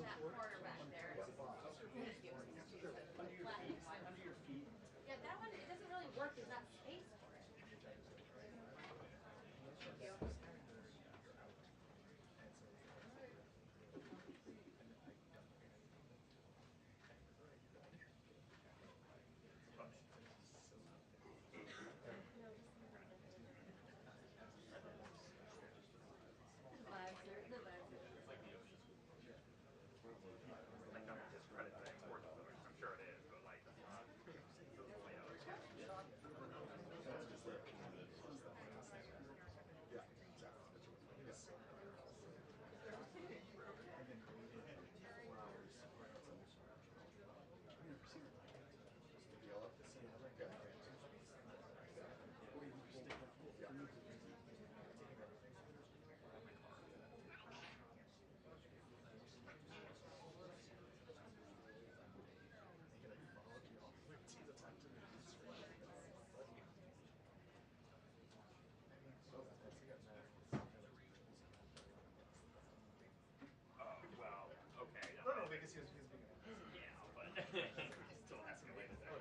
That corner back there. Under your feet. Yeah, that one, it doesn't really work. There's not space for it. Thank you. The vibes are. Like, not discredit the importance of it. I'm sure it is, but like, Yeah, exactly. Yes. oh, well, okay. No, because he was big enough. Yeah, but still escalated that.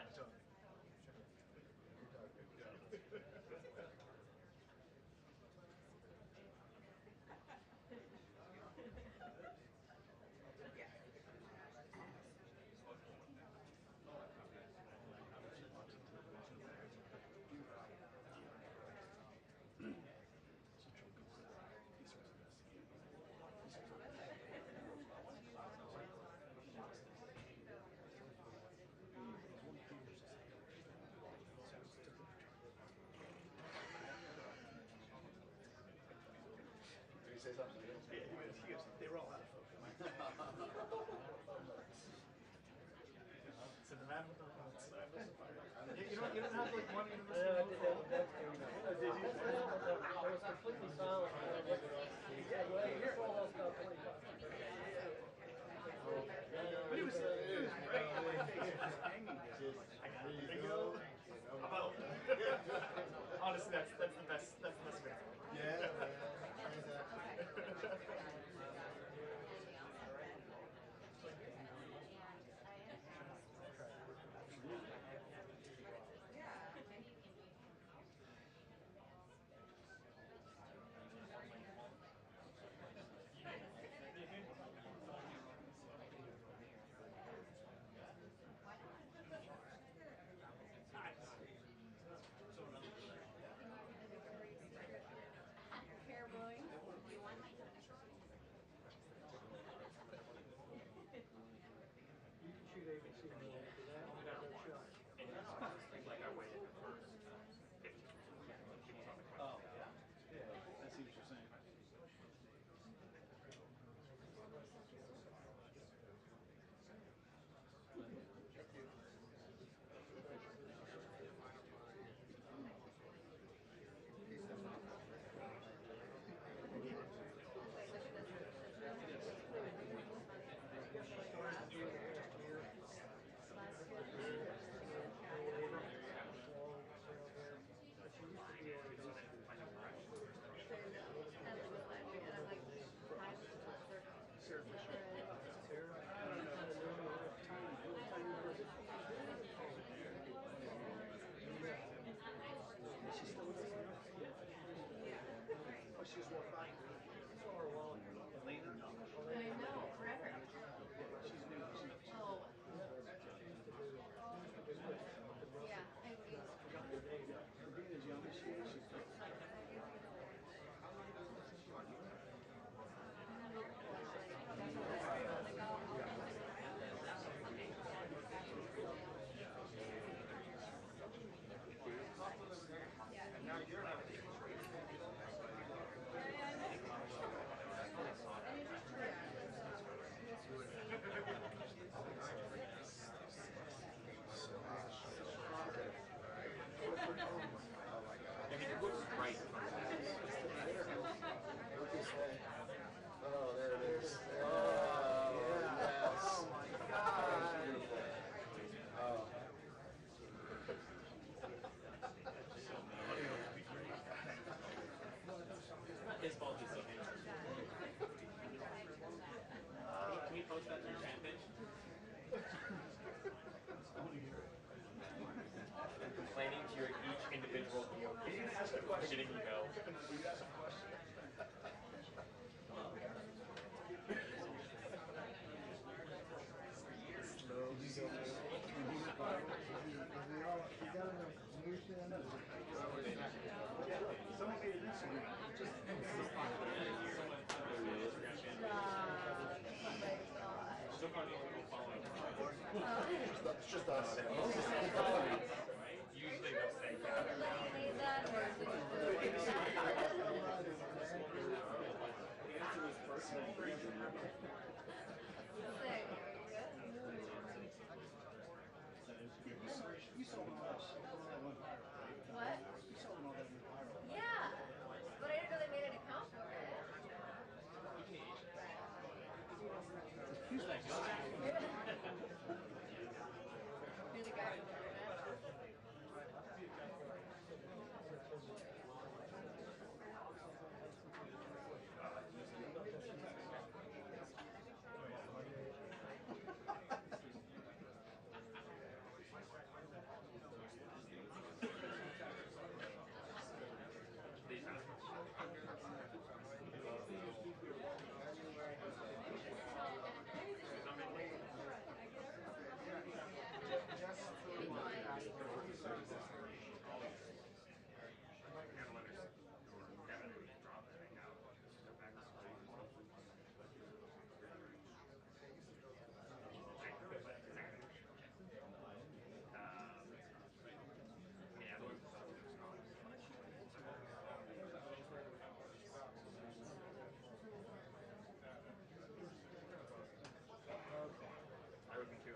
Did he say something? Yeah, he was, they were all out of focus. So the man with the you don't have like one university. I was completely silent. Yeah, well, you're almost about 45. But he was great. I got it. There you go. About. Honestly, that's the best. That's the best way. Yeah, exactly. questioning email. We asked a question. It's just us. Usually they'll say gather Let round. me leave that or do you What? Yeah, but I didn't know they made an account for it. You're the guy from the I would be too.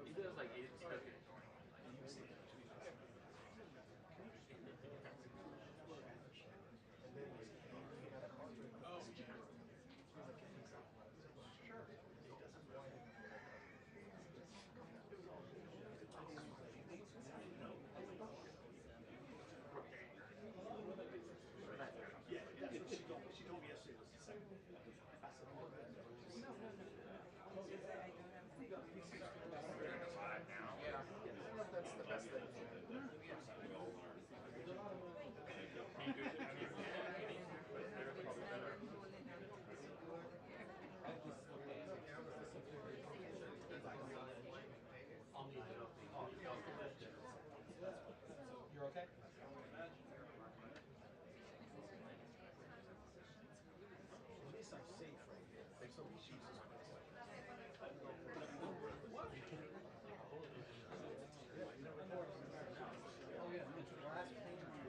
He does like 80% of it. Alive now. I don't know if that's the best thing. He could, I mean, but they're probably better. You're okay? At least I'm safe right here. So we should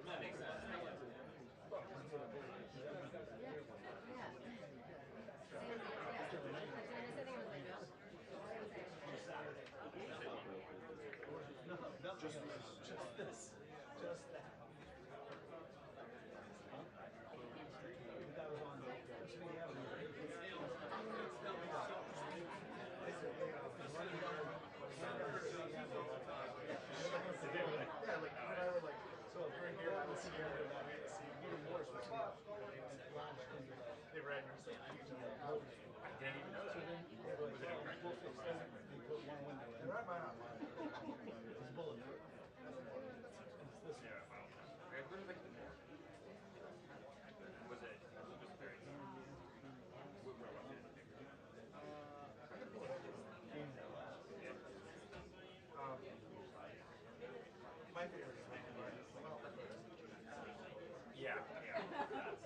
that makes sense. Just this. Just that. That was on Yeah, like when I were like, so if we're here, we'll see here, and even worse, was they ran your side. I didn't even know that. Was it a crank? they put one window in. They're mine on mine. It's bulletproof. Yeah, well, okay, what is like the more? Was it just very what were what did it do? My favorite is making mine. Yeah, yeah.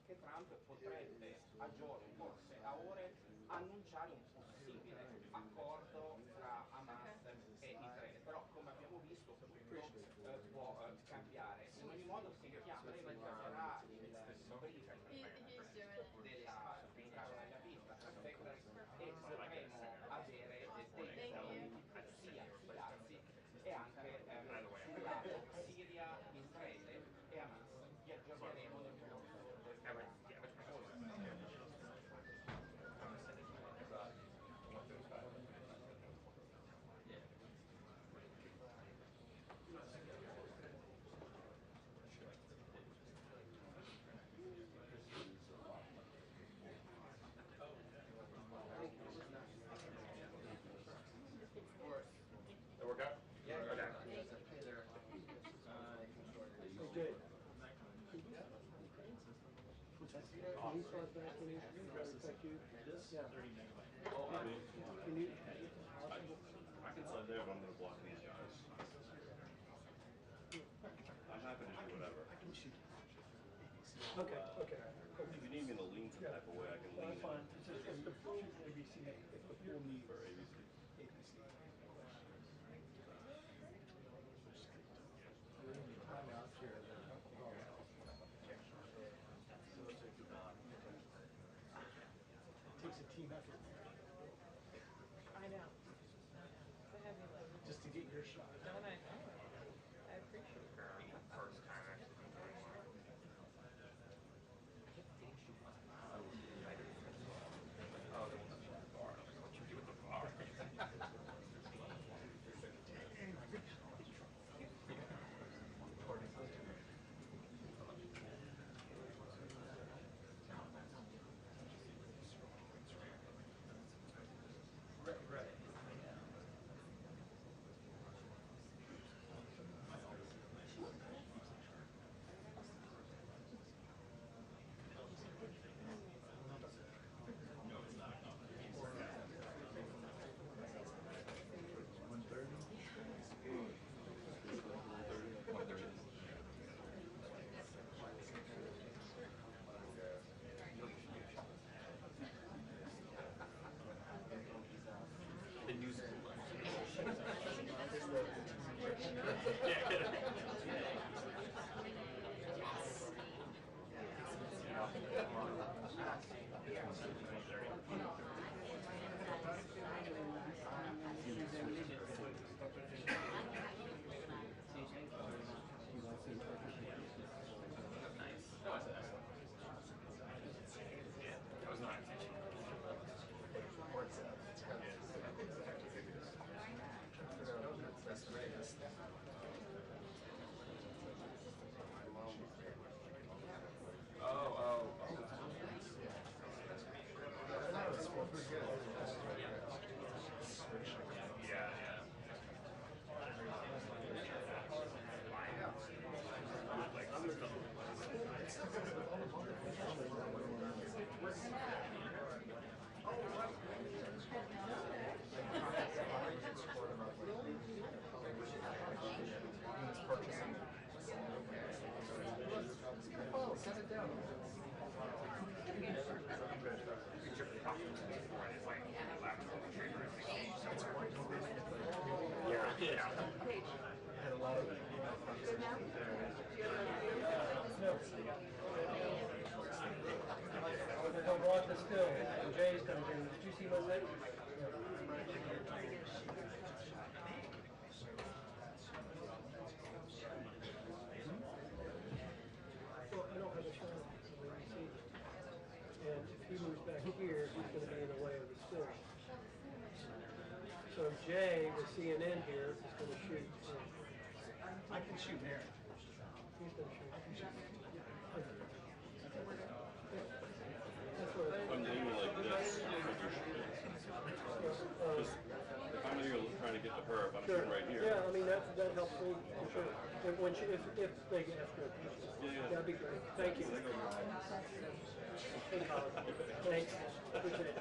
che Trump potrebbe a giorni, forse a ore, annunciare un possibile accordo tra Hamas e Israele, però come abbiamo visto tutto può cambiare. In ogni modo si chiama, lei sarà il brief della Caroline Leavitt, la secretary, e potremo avere dei commenti sia sui dazi e anche sul lato Siria-Israele e Hamas. Vi aggiorneremo nel corso del programma. That work out? Yeah. Okay. Okay. Can you start back when you affect you? Yeah. Can you? I can send there, but I'm going to block these guys. I'm happy to do whatever. Okay, okay. If you need me to lean some type of way, I can lean. That's fine. It's just the ABC, it's the full need For ABC. ABC. It takes a team effort. I know. It's a heavy lift. Just to get your shot. Don't I? I appreciate it. First time actually. Oh, the bar. What you do with the bar? The news is Don't block the still. Jay's coming in. Did you see my thing? Well, I don't have a shot. And if he moves back here, he's going to be in the way of the still. So Jay, with CNN here, is going to shoot. I can shoot there. He's going to shoot. I can shoot. That's what I'm leaning like this. Just, if I'm trying to get to her, if I'm shooting right here. Yeah, I mean, that helps me, for sure. When she, if they get after it. That'd be great. Thank you. Thanks. Appreciate it.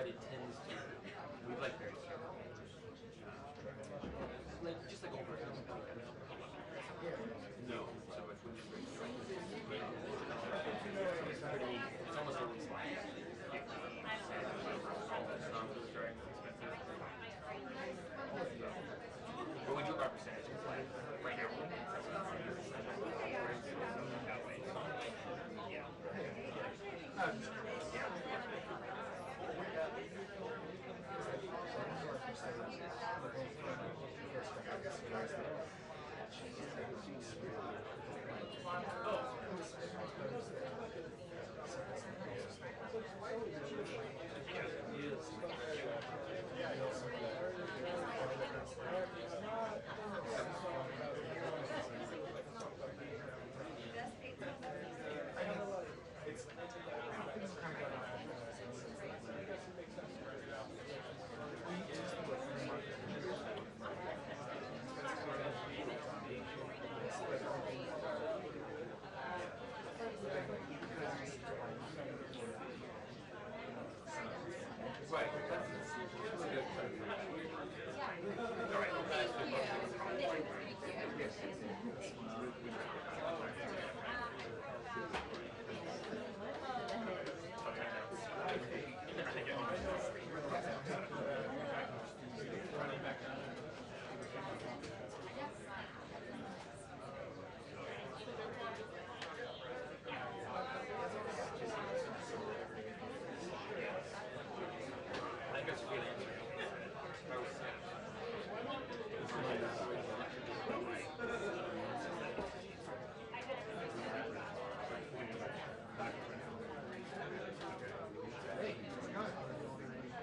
but it tends to, we like very careful. Like, just like over here. No, so it's when you're pretty, it's almost always like, but we do our percentages, like, right now, that way. Yeah. Right.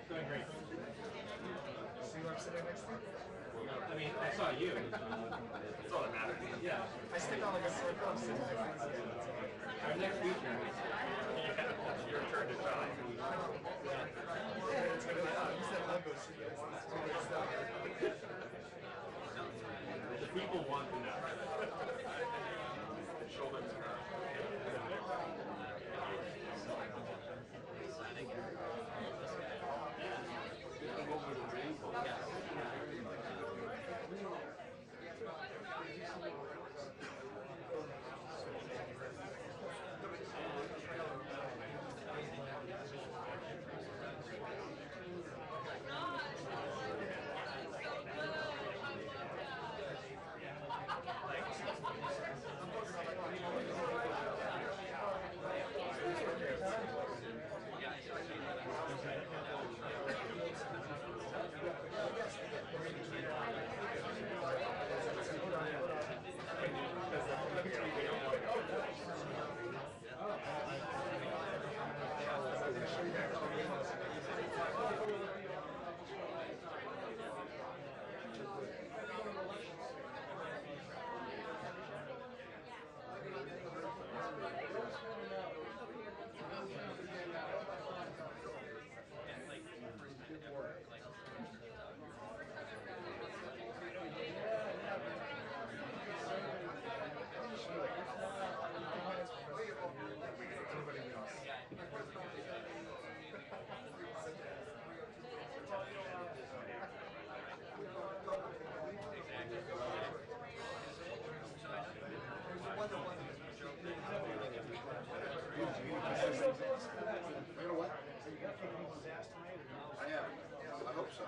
Doing great. See who I'm sitting next to? I mean, I saw you. That's all that matters. Yeah. I stick out like a sore thumb sitting next to you. Our next weekend. Your turn to shine. Yeah, it's gonna be like, oh, you said logo, so you guys do this stuff. The people want to know. Shoulder to her. I am. I hope so.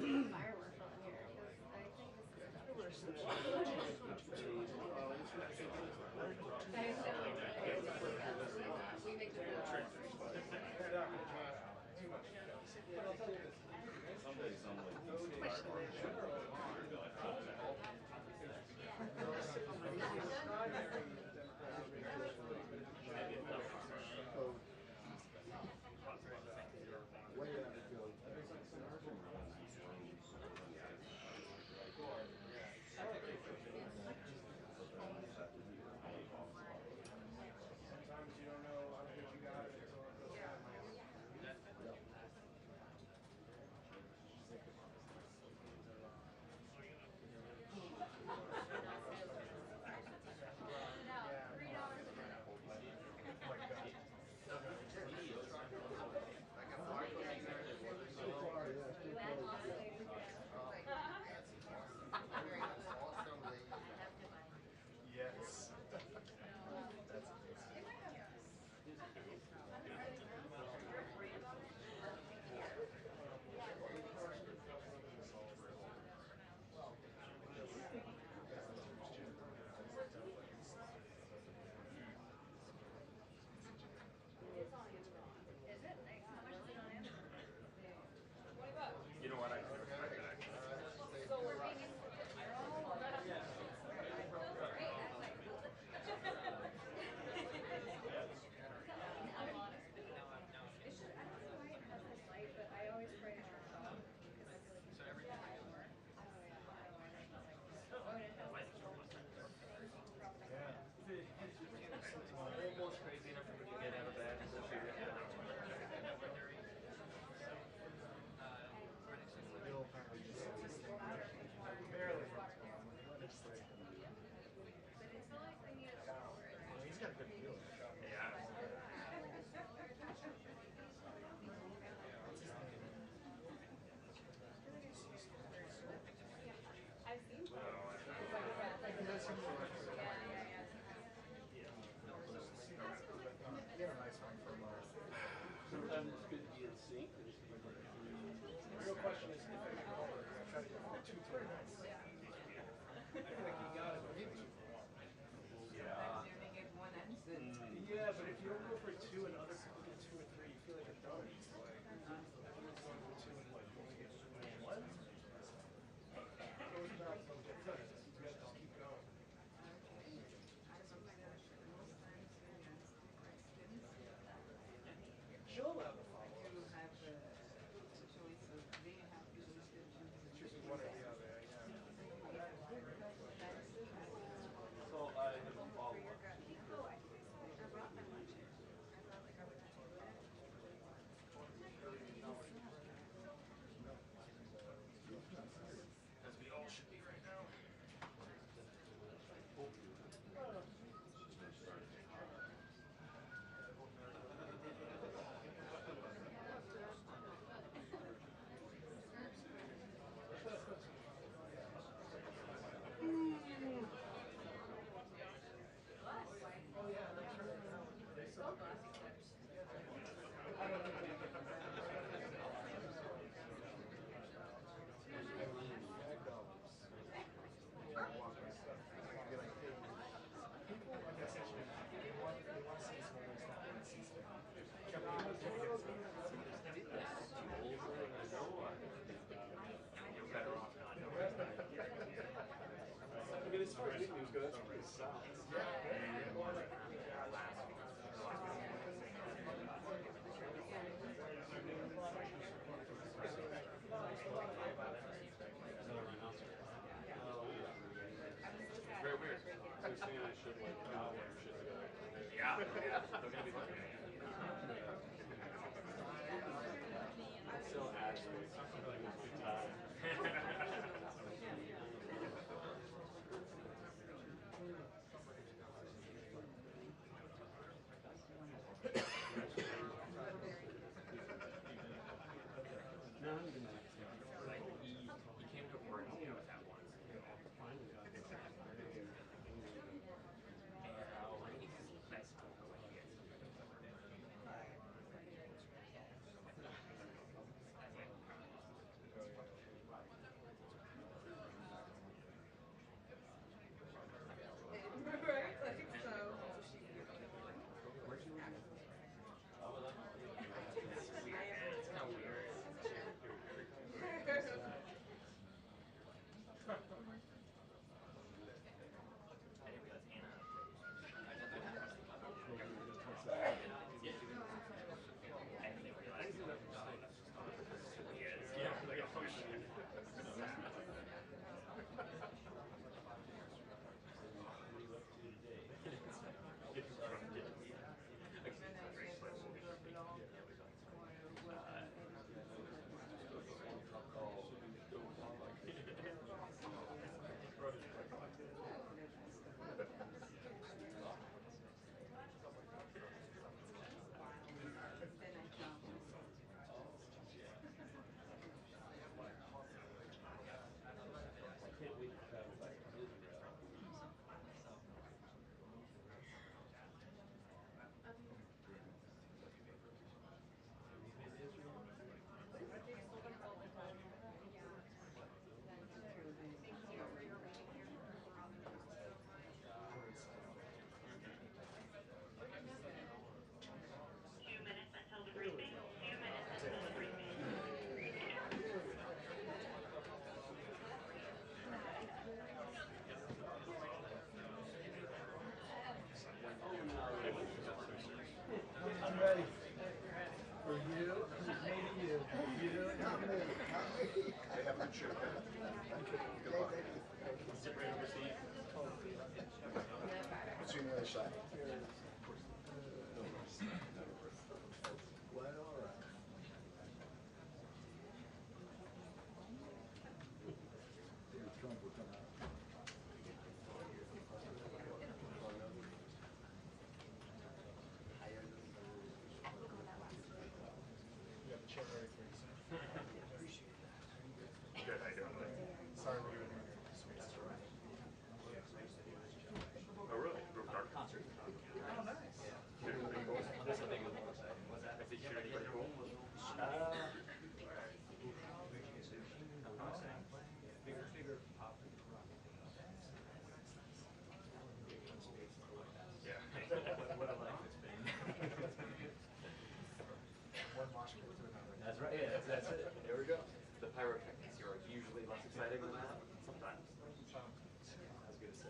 Fireworks on here, because I think this is we make the rules. Yes. That's amazing. Is it? Like, how much is it on Amazon? You know what? I could have expected actually. So we're being I'm honored. It should, I don't know why it has this light, but I always pray to turn it off because I feel like it's more. Oh yeah. Oh, and it has this little thing from the Almost crazy enough for me to get out of bed and go figure it out. Bill apparently just barely runs well. It's like, But it's not like they need a storage. he's got a good feel. Yeah. I've seen Oh, I He had a nice one from Sometimes it's good to be in sync. the real question is if I can over, I try to go 2 nights. I feel like you got it, but maybe 2 for 1. Yeah, but if you don't go for 2 and other people get 2 or 3, you feel like a dummy. It's like, everyone's going for 2 and what, you only get 1? So it's about, you gotta just keep going. She'll allow the follow-ups. Choosing one or the other, yeah. Yeah, yeah. They're gonna be looking. Still adds to it. Like he came to work with that once. And nice talk away here. Right? Like, so. It's kind of weird. Anyway, that's Anna. And they realized yeah, like a function. I'm ready. For you, maybe you. You, not me. They have good show. Good luck. Sit right over Steve. See you on the other side. Quite all right. Trump will come out. You have the chair ready for you, sir. Good, how you doing? Sorry we're doing this week. That's all right. Oh, really? Group dark concert. Oh, nice. This I think is more exciting. What's that? Is it shooting pretty cool? Yeah. What a life it's been. One mosh pit to another. That's right. Yeah, that's it. There we go. The pyrotechnics are usually less exciting than that. Sometimes. I was gonna say.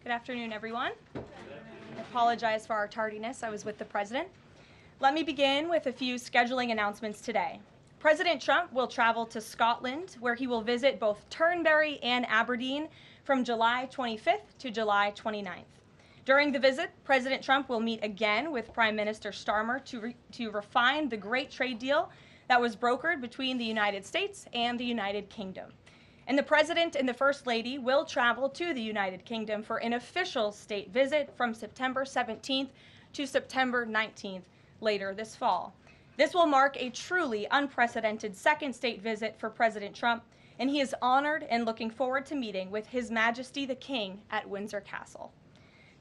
Good afternoon, everyone. I apologize for our tardiness. I was with the president. Let me begin with a few scheduling announcements today. President Trump will travel to Scotland, where he will visit both Turnberry and Aberdeen from July 25th to July 29th. During the visit, President Trump will meet again with Prime Minister Starmer to refine the great trade deal that was brokered between the United States and the United Kingdom. And the President and the First Lady will travel to the United Kingdom for an official state visit from September 17th to September 19th later this fall. This will mark a truly unprecedented second state visit for President Trump, and he is honored and looking forward to meeting with His Majesty the King at Windsor Castle.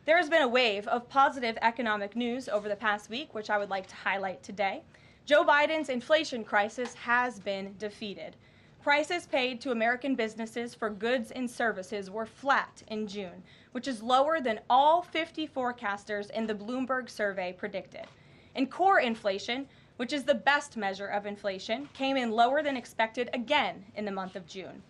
There has been a wave of positive economic news over the past week, which I would like to highlight today. Joe Biden's inflation crisis has been defeated. Prices paid to American businesses for goods and services were flat in June, which is lower than all 50 forecasters in the Bloomberg survey predicted. And core inflation, which is the best measure of inflation, came in lower than expected again in the month of June.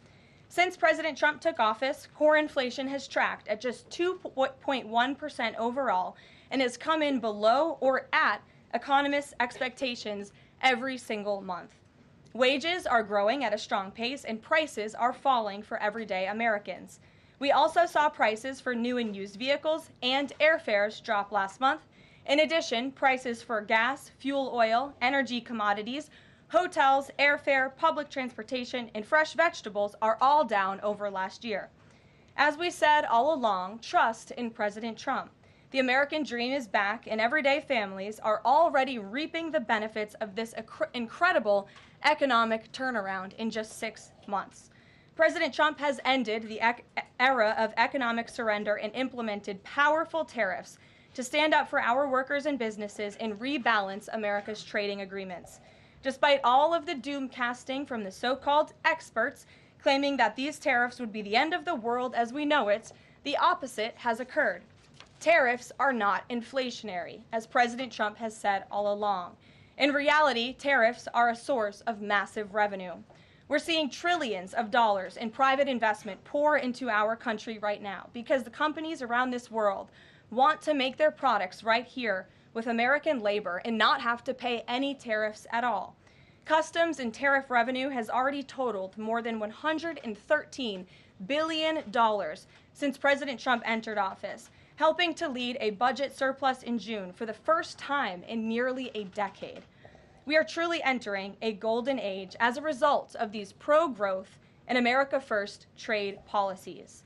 Since President Trump took office, core inflation has tracked at just 2.1% overall and has come in below or at economists' expectations every single month. Wages are growing at a strong pace and prices are falling for everyday Americans. We also saw prices for new and used vehicles and airfares drop last month. In addition, prices for gas, fuel oil, energy commodities, hotels, airfare, public transportation, and fresh vegetables are all down over last year. As we said all along, trust in President Trump. The American dream is back, and everyday families are already reaping the benefits of this incredible economic turnaround in just 6 months. President Trump has ended the era of economic surrender and implemented powerful tariffs to stand up for our workers and businesses and rebalance America's trading agreements. Despite all of the doom casting from the so-called experts claiming that these tariffs would be the end of the world as we know it, the opposite has occurred. Tariffs are not inflationary, as President Trump has said all along. In reality, tariffs are a source of massive revenue. We're seeing trillions of dollars in private investment pour into our country right now because the companies around this world want to make their products right here with American labor and not have to pay any tariffs at all. Customs and tariff revenue has already totaled more than $113 billion since President Trump entered office, helping to lead a budget surplus in June for the first time in nearly a decade. We are truly entering a golden age as a result of these pro-growth and America First trade policies.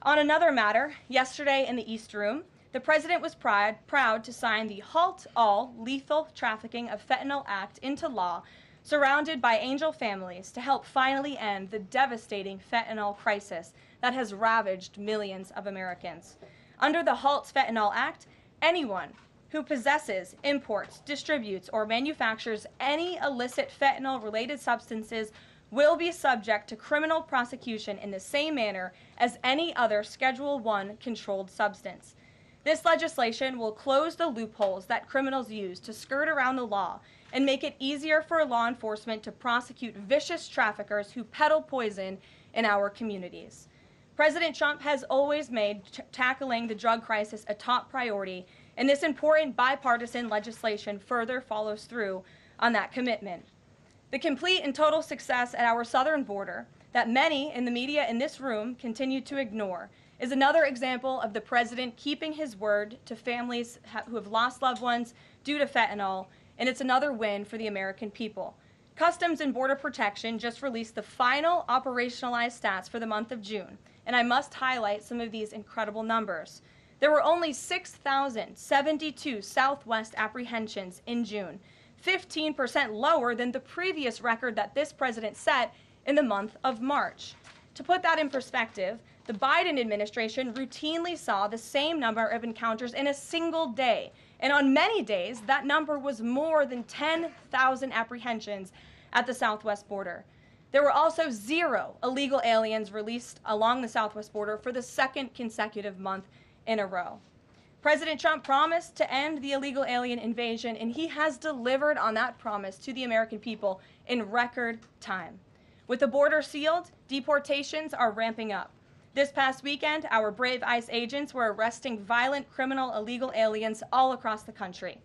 On another matter, yesterday in the East Room, the President was proud to sign the Halt All Lethal Trafficking of Fentanyl Act into law, surrounded by angel families to help finally end the devastating fentanyl crisis that has ravaged millions of Americans. Under the Halt Fentanyl Act, anyone who possesses, imports, distributes, or manufactures any illicit fentanyl-related substances will be subject to criminal prosecution in the same manner as any other Schedule I controlled substance. This legislation will close the loopholes that criminals use to skirt around the law and make it easier for law enforcement to prosecute vicious traffickers who peddle poison in our communities. President Trump has always made tackling the drug crisis a top priority, and this important bipartisan legislation further follows through on that commitment. The complete and total success at our southern border that many in the media in this room continue to ignore is another example of the president keeping his word to families who have lost loved ones due to fentanyl, and it's another win for the American people. Customs and Border Protection just released the final operationalized stats for the month of June, and I must highlight some of these incredible numbers. There were only 6,072 Southwest apprehensions in June, 15% lower than the previous record that this president set in the month of March. To put that in perspective, the Biden administration routinely saw the same number of encounters in a single day, and on many days, that number was more than 10,000 apprehensions at the Southwest border. There were also 0 illegal aliens released along the Southwest border for the second consecutive month in a row. President Trump promised to end the illegal alien invasion, and he has delivered on that promise to the American people in record time. With the border sealed, deportations are ramping up. This past weekend, our brave ICE agents were arresting violent criminal illegal aliens all across the country.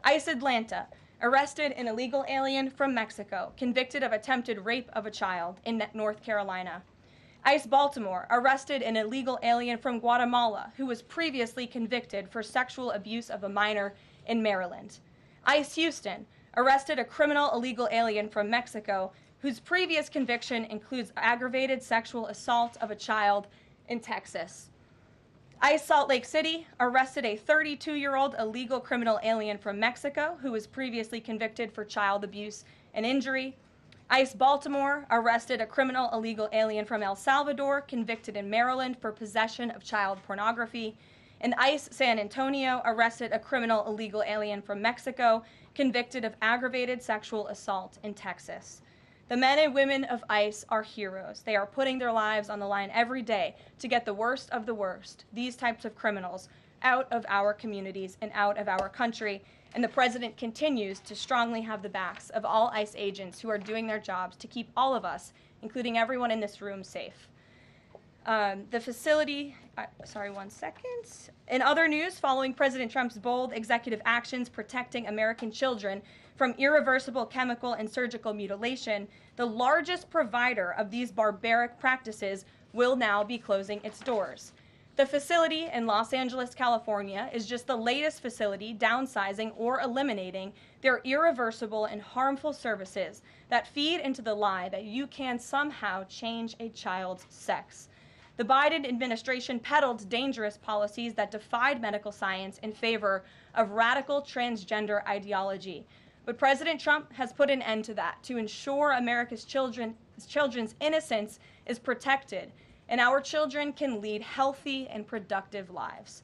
ICE Atlanta arrested an illegal alien from Mexico, convicted of attempted rape of a child in North Carolina. ICE Baltimore arrested an illegal alien from Guatemala who was previously convicted for sexual abuse of a minor in Maryland. ICE Houston arrested a criminal illegal alien from Mexico whose previous conviction includes aggravated sexual assault of a child in Texas. ICE Salt Lake City arrested a 32-year-old illegal criminal alien from Mexico who was previously convicted for child abuse and injury. ICE Baltimore arrested a criminal illegal alien from El Salvador convicted in Maryland for possession of child pornography. And ICE San Antonio arrested a criminal illegal alien from Mexico convicted of aggravated sexual assault in Texas. The men and women of ICE are heroes. They are putting their lives on the line every day to get the worst of the worst, these types of criminals, out of our communities and out of our country. And the president continues to strongly have the backs of all ICE agents who are doing their jobs to keep all of us, including everyone in this room, safe. The facility, sorry, 1 second. In other news, following President Trump's bold executive actions protecting American children from irreversible chemical and surgical mutilation, the largest provider of these barbaric practices will now be closing its doors. The facility in Los Angeles, California, is just the latest facility downsizing or eliminating their irreversible and harmful services that feed into the lie that you can somehow change a child's sex. The Biden administration peddled dangerous policies that defied medical science in favor of radical transgender ideology. But President Trump has put an end to that to ensure America's children's innocence is protected and our children can lead healthy and productive lives.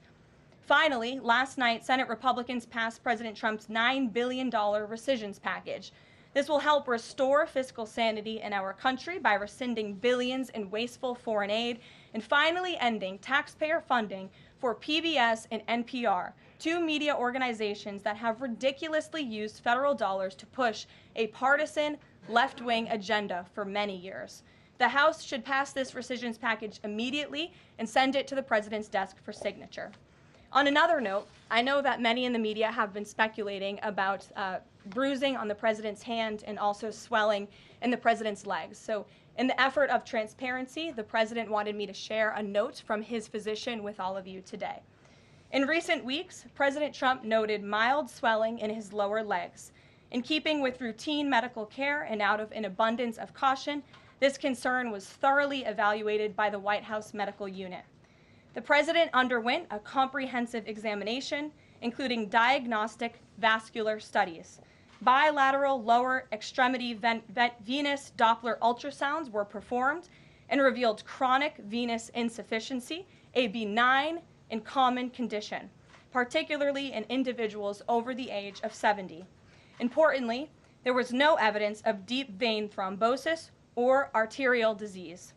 Finally, last night, Senate Republicans passed President Trump's $9 billion recisions package. This will help restore fiscal sanity in our country by rescinding billions in wasteful foreign aid and finally ending taxpayer funding for PBS and NPR, two media organizations that have ridiculously used federal dollars to push a partisan left-wing agenda for many years. The House should pass this rescissions package immediately and send it to the president's desk for signature. On another note, I know that many in the media have been speculating about bruising on the president's hand and also swelling in the president's legs. So in the effort of transparency, the president wanted me to share a note from his physician with all of you today. In recent weeks, President Trump noted mild swelling in his lower legs. In keeping with routine medical care and out of an abundance of caution, this concern was thoroughly evaluated by the White House medical unit. The president underwent a comprehensive examination, including diagnostic vascular studies. Bilateral lower extremity venous Doppler ultrasounds were performed and revealed chronic venous insufficiency, a benign and common condition, particularly in individuals over the age of 70. Importantly, there was no evidence of deep vein thrombosis or arterial disease.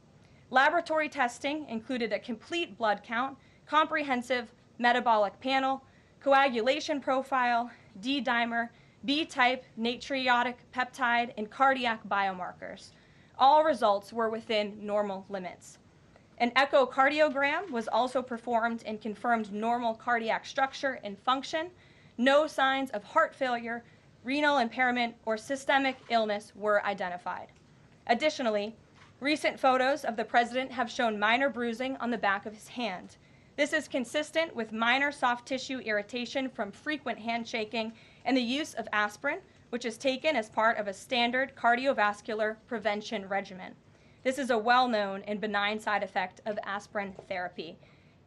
Laboratory testing included a complete blood count, comprehensive metabolic panel, coagulation profile, D-dimer, B-type natriuretic peptide, and cardiac biomarkers. All results were within normal limits. An echocardiogram was also performed and confirmed normal cardiac structure and function. No signs of heart failure, renal impairment, or systemic illness were identified. Additionally, recent photos of the president have shown minor bruising on the back of his hand. This is consistent with minor soft tissue irritation from frequent handshaking and the use of aspirin, which is taken as part of a standard cardiovascular prevention regimen. This is a well-known and benign side effect of aspirin therapy.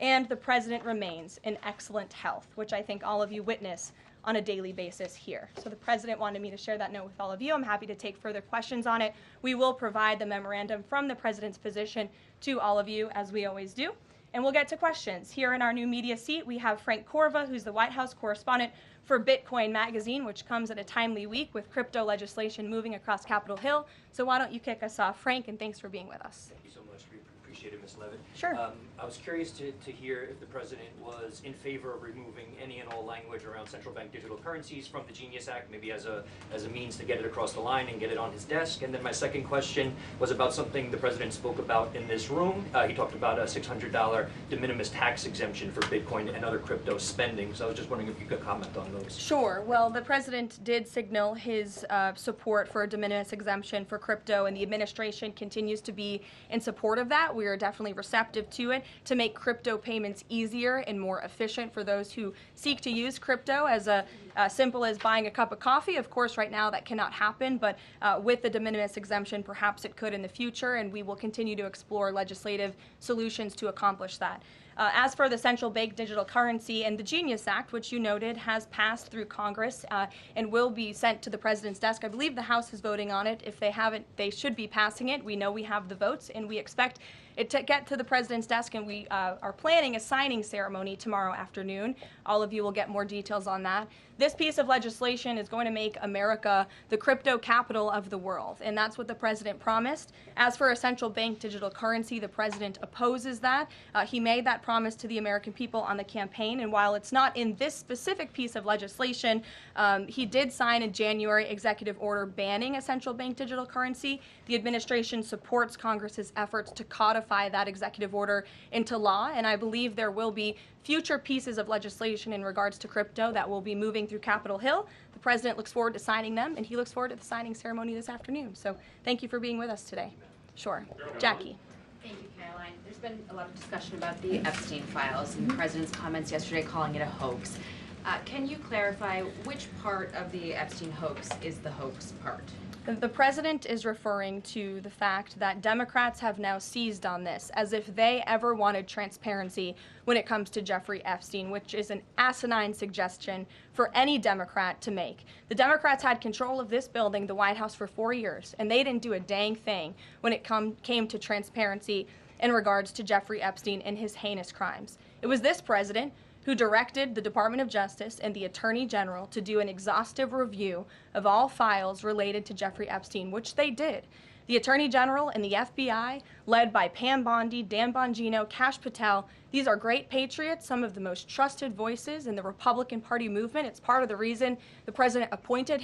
And the president remains in excellent health, which I think all of you witness on a daily basis here. So the president wanted me to share that note with all of you. I'm happy to take further questions on it. We will provide the memorandum from the president's physician to all of you, as we always do. And we'll get to questions. Here in our new media seat, we have Frank Corva, who's the White House correspondent for Bitcoin Magazine, which comes at a timely week with crypto legislation moving across Capitol Hill. So why don't you kick us off, Frank, and thanks for being with us. Thank you so much. We appreciate it, Ms. Leavitt. Sure. I was curious to hear if the president was in favor of removing any and all language around central bank digital currencies from the Genius Act, maybe as a means to get it across the line and get it on his desk. And then my second question was about something the president spoke about in this room. He talked about a $600 de minimis tax exemption for Bitcoin and other crypto spending. So I was just wondering if you could comment on those. Sure. Well, the president did signal his support for a de minimis exemption for crypto, and the administration continues to be in support of that. We are definitely receptive to it to make crypto payments easier and more efficient for those who seek to use crypto as a simple as buying a cup of coffee. Of course, right now that cannot happen, but with the de minimis exemption, perhaps it could in the future, and we will continue to explore legislative solutions to accomplish that. As for the central bank digital currency and the Genius Act, which you noted has passed through Congress and will be sent to the president's desk. I believe the House is voting on it. If they haven't, they should be passing it. We know we have the votes, and we expect it to get to the president's desk, and we are planning a signing ceremony tomorrow afternoon. All of you will get more details on that. This piece of legislation is going to make America the crypto capital of the world, and that's what the president promised. As for a central bank digital currency, the president opposes that. He made that promise to the American people on the campaign, and while it's not in this specific piece of legislation, he did sign a January executive order banning a central bank digital currency. The administration supports Congress's efforts to codify that executive order into law, and I believe there will be future pieces of legislation in regards to crypto that will be moving through Capitol Hill. The president looks forward to signing them, and he looks forward to the signing ceremony this afternoon. So thank you for being with us today. Sure. Jackie. Thank you, Caroline. There's been a lot of discussion about the Epstein files and the president's comments yesterday calling it a hoax. Can you clarify which part of the Epstein hoax is the hoax part? The president is referring to the fact that Democrats have now seized on this as if they ever wanted transparency when it comes to Jeffrey Epstein, which is an asinine suggestion for any Democrat to make. The Democrats had control of this building, the White House, for 4 years, and they didn't do a dang thing when it came to transparency in regards to Jeffrey Epstein and his heinous crimes. It was this president who directed the Department of Justice and the Attorney General to do an exhaustive review of all files related to Jeffrey Epstein, which they did. The Attorney General and the FBI, led by Pam Bondi, Dan Bongino, Kash Patel, these are great patriots, some of the most trusted voices in the Republican Party movement. It's part of the reason the president appointed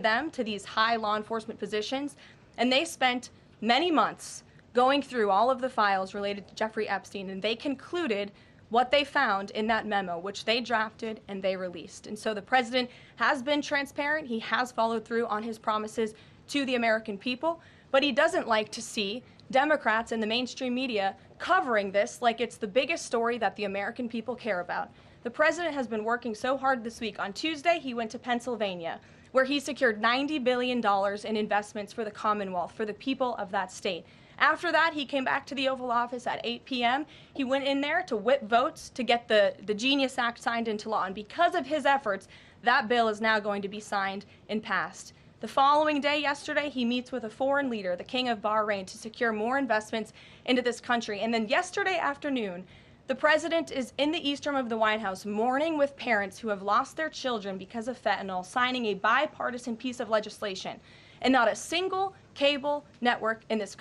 them to these high law enforcement positions, and they spent many months going through all of the files related to Jeffrey Epstein, and they concluded what they found in that memo, which they drafted and they released. And so the president has been transparent. He has followed through on his promises to the American people, but he doesn't like to see Democrats and the mainstream media covering this like it's the biggest story that the American people care about. The president has been working so hard this week. On Tuesday, he went to Pennsylvania, where he secured $90 billion in investments for the Commonwealth, for the people of that state. After that, he came back to the Oval Office at 8 p.m. He went in there to whip votes to get the Genius Act signed into law. And because of his efforts, that bill is now going to be signed and passed. The following day, yesterday, he meets with a foreign leader, the King of Bahrain, to secure more investments into this country. And then yesterday afternoon, the president is in the East Room of the White House mourning with parents who have lost their children because of fentanyl, signing a bipartisan piece of legislation. And not a single cable network in this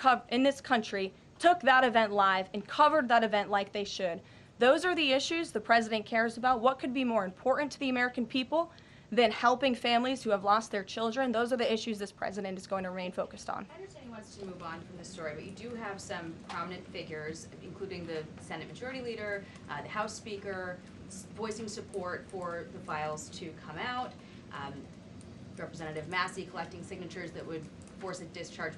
country took that event live and covered that event like they should. Those are the issues the president cares about. What could be more important to the American people than helping families who have lost their children? Those are the issues this president is going to remain focused on. I understand he wants to move on from this story, but you do have some prominent figures, including the Senate Majority Leader, the House Speaker, voicing support for the files to come out. Representative Massey collecting signatures that would force a discharge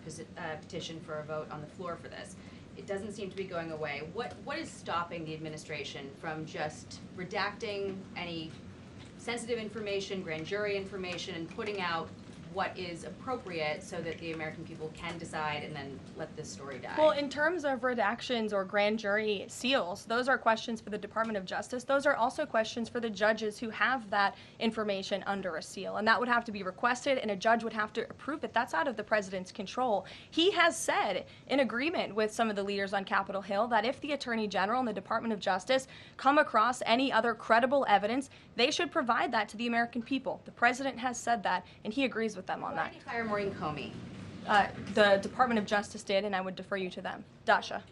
petition for a vote on the floor for this. It doesn't seem to be going away. What is stopping the administration from just redacting any sensitive information, grand jury information, and putting out what is appropriate so that the American people can decide and then let this story die? Well, in terms of redactions or grand jury seals, those are questions for the Department of Justice. Those are also questions for the judges who have that information under a seal, and that would have to be requested, and a judge would have to approve it. That's out of the president's control. He has said, in agreement with some of the leaders on Capitol Hill, that if the Attorney General and the Department of Justice come across any other credible evidence, they should provide that to the American people. The president has said that, and he agrees with them on that. Why did you fire Maureen Comey? The Department of Justice did, and I would defer you to them. Dasha.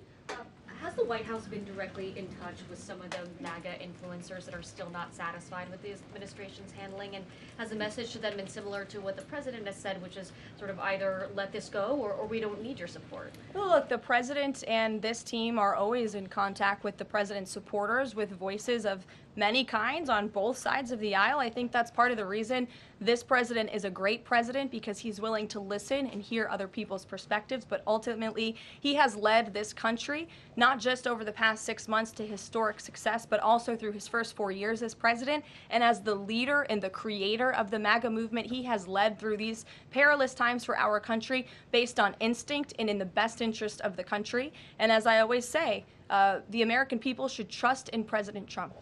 Has the White House been directly in touch with some of the MAGA influencers that are still not satisfied with the administration's handling? And has the message to them been similar to what the president has said, which is sort of either let this go or we don't need your support? Well, look, the president and this team are always in contact with the president's supporters, with voices of many kinds on both sides of the aisle. I think that's part of the reason this president is a great president, because he's willing to listen and hear other people's perspectives. But ultimately, he has led this country not just over the past 6 months to historic success, but also through his first 4 years as president. And as the leader and the creator of the MAGA movement, he has led through these perilous times for our country based on instinct and in the best interest of the country. And as I always say, the American people should trust in President Trump.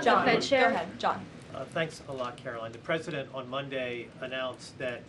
John, go ahead, John. Thanks a lot, Caroline. The president on Monday announced that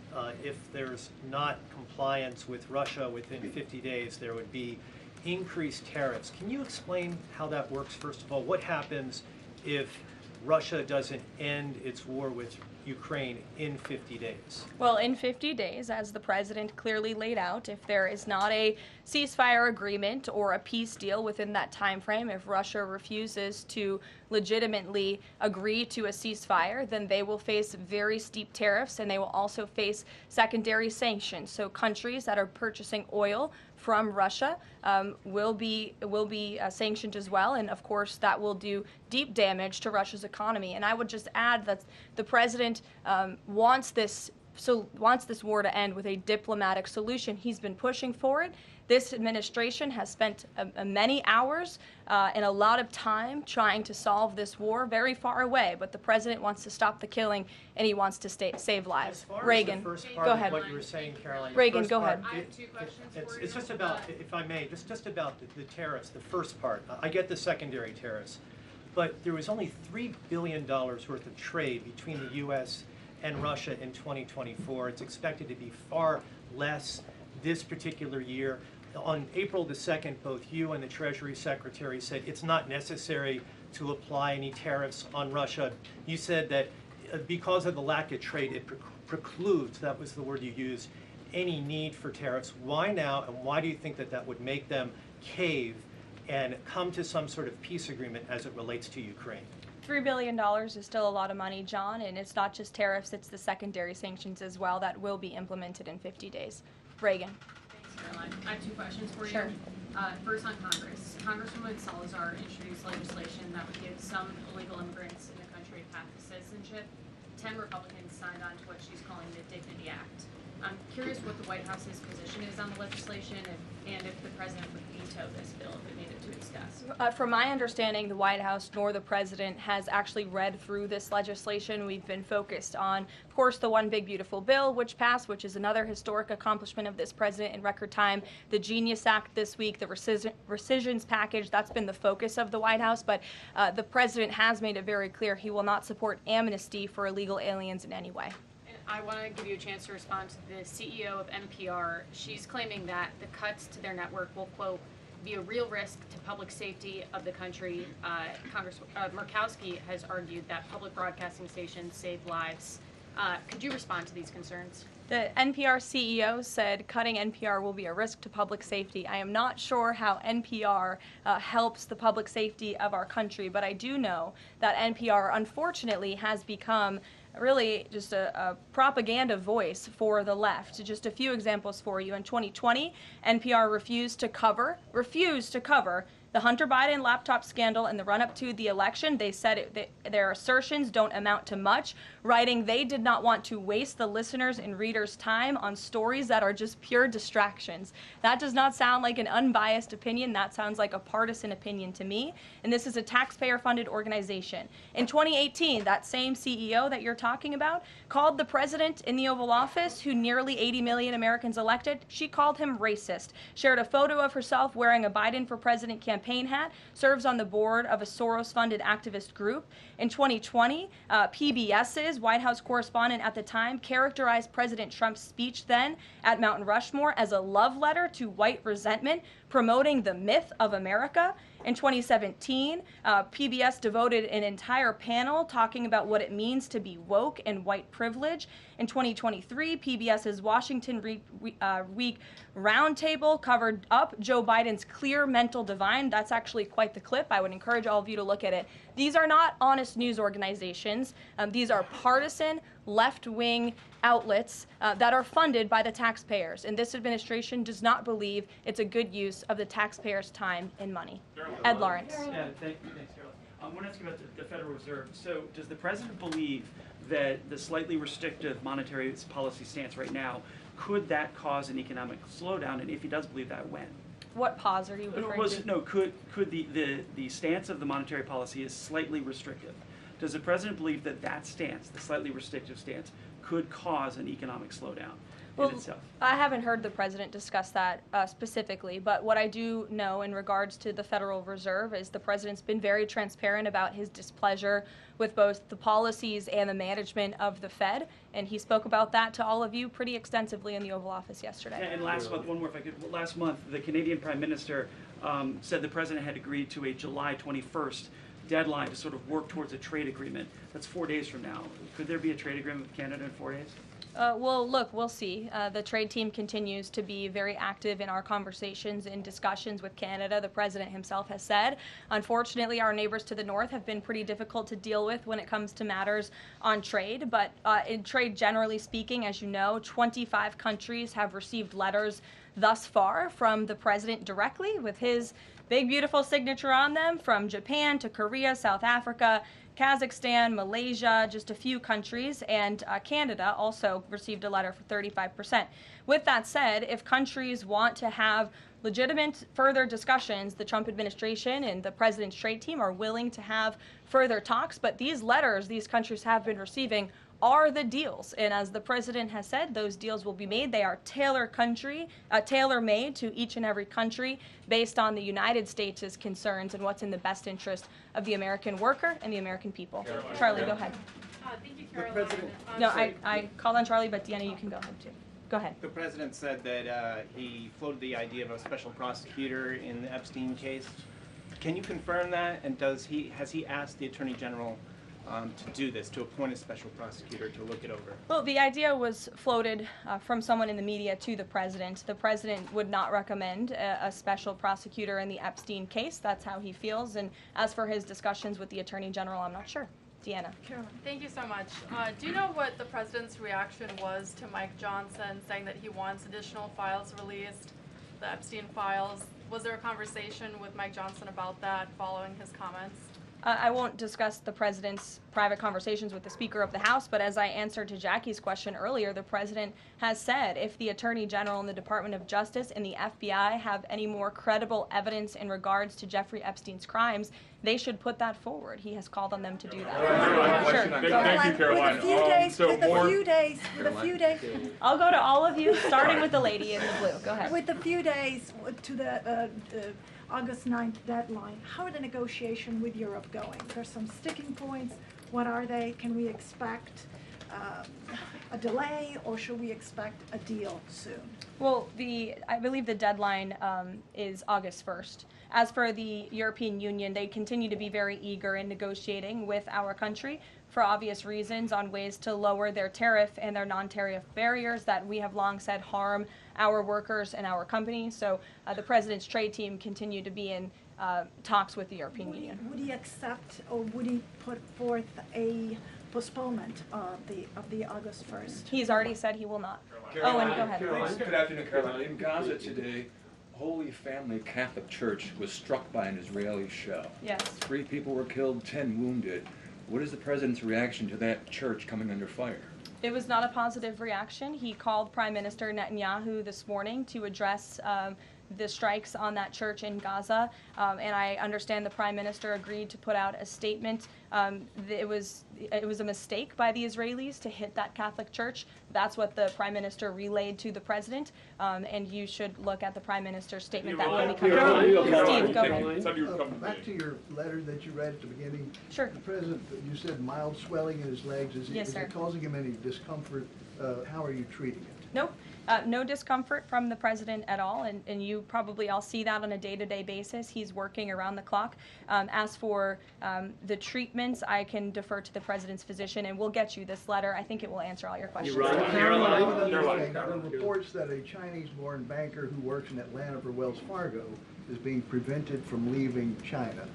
if there's not compliance with Russia within 50 days, there would be increased tariffs. Can you explain how that works, first of all? What happens if Russia doesn't end its war with Ukraine in 50 days? Well, in 50 days, as the president clearly laid out, if there is not a ceasefire agreement or a peace deal within that time frame, if Russia refuses to legitimately agree to a ceasefire, then they will face very steep tariffs, and they will also face secondary sanctions. So countries that are purchasing oil from Russia will be sanctioned as well, and of course that will do deep damage to Russia's economy. And I would just add that the president wants this war to end with a diplomatic solution. He's been pushing for it. This administration has spent many hours and a lot of time trying to solve this war very far away, but the president wants to stop the killing and he wants to save lives. Reagan, go ahead. What you were saying, Caroline. Reagan, go ahead. I have two questions for you. It's just about, if I may, just about the tariffs, the first part. I get the secondary tariffs, but there was only $3 billion worth of trade between the U.S. and Russia in 2024. It's expected to be far less this particular year. On April the 2nd, both you and the Treasury Secretary said it's not necessary to apply any tariffs on Russia. You said that because of the lack of trade, it precludes, that was the word you used, any need for tariffs. Why now, and why do you think that that would make them cave and come to some sort of peace agreement as it relates to Ukraine? $3 billion is still a lot of money, John, and it's not just tariffs, it's the secondary sanctions as well that will be implemented in 50 days. Reagan. Caroline. I have two questions for you. Sure. First on Congress. Congresswoman Salazar introduced legislation that would give some illegal immigrants in the country a path to citizenship. 10 Republicans signed on to what she's calling the Dignity Act. I'm curious what the White House's position is on the legislation and if the president would veto this bill if it made it to its desk. From my understanding, the White House nor the president has actually read through this legislation. We've been focused on, of course, the One Big Beautiful Bill, which passed, which is another historic accomplishment of this president in record time. The Genius Act this week, the recisions package, that's been the focus of the White House. But the president has made it very clear he will not support amnesty for illegal aliens in any way. I want to give you a chance to respond to the CEO of NPR. She's claiming that the cuts to their network will, quote, be a real risk to public safety of the country. Murkowski has argued that public broadcasting stations save lives. Could you respond to these concerns? The NPR CEO said cutting NPR will be a risk to public safety. I am not sure how NPR helps the public safety of our country, but I do know that NPR, unfortunately, has become really just a propaganda voice for the left. Just a few examples for you. In 2020, NPR refused to cover the Hunter Biden laptop scandal in the run-up to the election. They said their assertions don't amount to much, writing they did not want to waste the listeners' and readers' time on stories that are just pure distractions. That does not sound like an unbiased opinion. That sounds like a partisan opinion to me. And this is a taxpayer-funded organization. In 2018, that same CEO that you're talking about called the president in the Oval Office, who nearly 80 million Americans elected, she called him racist, shared a photo of herself wearing a Biden for President campaign hat, serves on the board of a Soros-funded activist group. In 2020, PBS's White House correspondent at the time characterized President Trump's speech then at Mount Rushmore as a love letter to white resentment, promoting the myth of America. In 2017, PBS devoted an entire panel talking about what it means to be woke and white privilege. In 2023, PBS's Washington Week Roundtable covered up Joe Biden's clear mental divide. That's actually quite the clip. I would encourage all of you to look at it. These are not honest news organizations. These are partisan, left-wing outlets that are funded by the taxpayers. And this administration does not believe it's a good use of the taxpayers' time and money. Ed Lawrence. Yeah, thanks, Carol. I want to ask you about the Federal Reserve. So does the president believe that the slightly restrictive monetary policy stance right now, could that cause an economic slowdown? And if he does believe that, when? What pause are you referring to? No, could the stance of the monetary policy is slightly restrictive. Does the president believe that that stance, the slightly restrictive stance, could cause an economic slowdown in itself? I haven't heard the president discuss that specifically, but what I do know in regards to the Federal Reserve is the president's been very transparent about his displeasure with both the policies and the management of the Fed, and he spoke about that to all of you pretty extensively in the Oval Office yesterday. Yeah, and last month, one more if I could, last month the Canadian Prime Minister said the president had agreed to a July 21st deadline to sort of work towards a trade agreement. That's 4 days from now. Could there be a trade agreement with Canada in 4 days? Well, look, we'll see. The trade team continues to be very active in our conversations and discussions with Canada. The president himself has said, unfortunately, our neighbors to the north have been pretty difficult to deal with when it comes to matters on trade. But in trade, generally speaking, as you know, 25 countries have received letters thus far from the president directly with his big, beautiful signature on them, from Japan to Korea, South Africa, Kazakhstan, Malaysia, just a few countries, and Canada also received a letter for 35%. With that said, if countries want to have legitimate further discussions, the Trump administration and the president's trade team are willing to have further talks, but these letters these countries have been receiving are the deals. And as the president has said, those deals will be made. They are tailor-made to each and every country based on the United States' concerns and what's in the best interest of the American worker and the American people. Karoline. Charlie, go ahead. Thank you, Karoline. No, I called on Charlie, but Deanna, you can go ahead too. Go ahead. The president said that he floated the idea of a special prosecutor in the Epstein case. Can you confirm that? And has he asked the Attorney General to do this, to appoint a special prosecutor to look it over? Well, the idea was floated from someone in the media to the president. The president would not recommend a special prosecutor in the Epstein case. That's how he feels. And as for his discussions with the Attorney General, I'm not sure. Deanna. Thank you so much. Do you know what the president's reaction was to Mike Johnson saying that he wants additional files released, the Epstein files? Was there a conversation with Mike Johnson about that following his comments? I won't discuss the president's private conversations with the Speaker of the House, but as I answered to Jackie's question earlier, the president has said if the Attorney General and the Department of Justice and the FBI have any more credible evidence in regards to Jeffrey Epstein's crimes, they should put that forward. He has called on them to do that. Sure. Thank you, Karoline. With a few days. I'll go to all of you, starting with the lady in the blue. Go ahead. With a few days to the August 9th deadline, how are the negotiations with Europe going? There's some sticking points. What are they? Can we expect a delay, or should we expect a deal soon? Well, I believe the deadline is August 1st. As for the European Union, they continue to be very eager in negotiating with our country for obvious reasons on ways to lower their tariff and their non-tariff barriers that we have long said harm our workers and our companies. So the president's trade team continue to be in talks with the European Union. Would he accept, or would he put forth a postponement of the August 1st? He's already said he will not. Caroline, Oh, and go ahead. Caroline, good afternoon, Caroline. In Gaza today, Holy Family Catholic Church was struck by an Israeli shell. Yes. 3 people were killed, 10 wounded. What is the president's reaction to that church coming under fire? It was not a positive reaction. He called Prime Minister Netanyahu this morning to address the strikes on that church in Gaza, and I understand the Prime Minister agreed to put out a statement. It was a mistake by the Israelis to hit that Catholic church. That's what the Prime Minister relayed to the President, and you should look at the Prime Minister's statement that will be coming out. Steve, go ahead. Back to your letter that you read at the beginning. Sure. The President, you said mild swelling in his legs. Yes, sir. Is it causing him any discomfort? How are you treating it? Nope. No discomfort from the president at all, and you probably all see that on a day-to-day basis. He's working around the clock. As for the treatments, I can defer to the president's physician, and we'll get you this letter. I think it will answer all your questions. There are reports that a Chinese-born banker who works in Atlanta for Wells Fargo is being prevented from leaving China.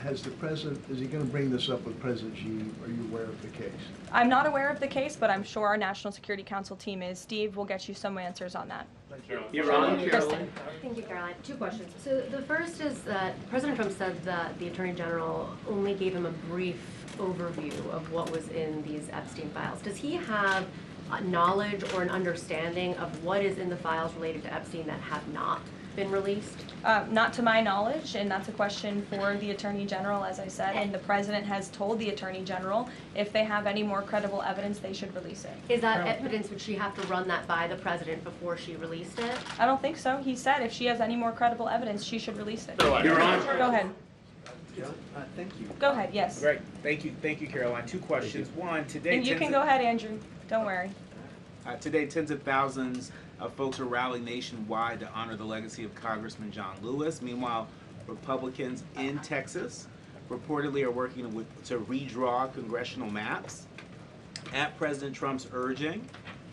Has the president, is he going to bring this up with President Xi? Are you aware of the case? I'm not aware of the case, but I'm sure our National Security Council team is. Steve will get you some answers on that. Kristen. Thank you, Caroline. 2 questions. So the first is that President Trump said that the Attorney General only gave him a brief overview of what was in these Epstein files. Does he have knowledge or an understanding of what is in the files related to Epstein that have not been released? Not to my knowledge, and that's a question for the Attorney General, as I said, and the President has told the Attorney General if they have any more credible evidence, they should release it. Is that evidence, would she have to run that by the President before she released it? I don't think so. He said if she has any more credible evidence, she should release it. Your Honor. Go ahead. Thank you. Go ahead, yes. Great, thank you, Caroline. Two questions. One, today. And you can go ahead, Andrew. Don't worry. Today, tens of thousands of folks are rallying nationwide to honor the legacy of Congressman John Lewis. Meanwhile, Republicans in Texas reportedly are working to redraw congressional maps at President Trump's urging.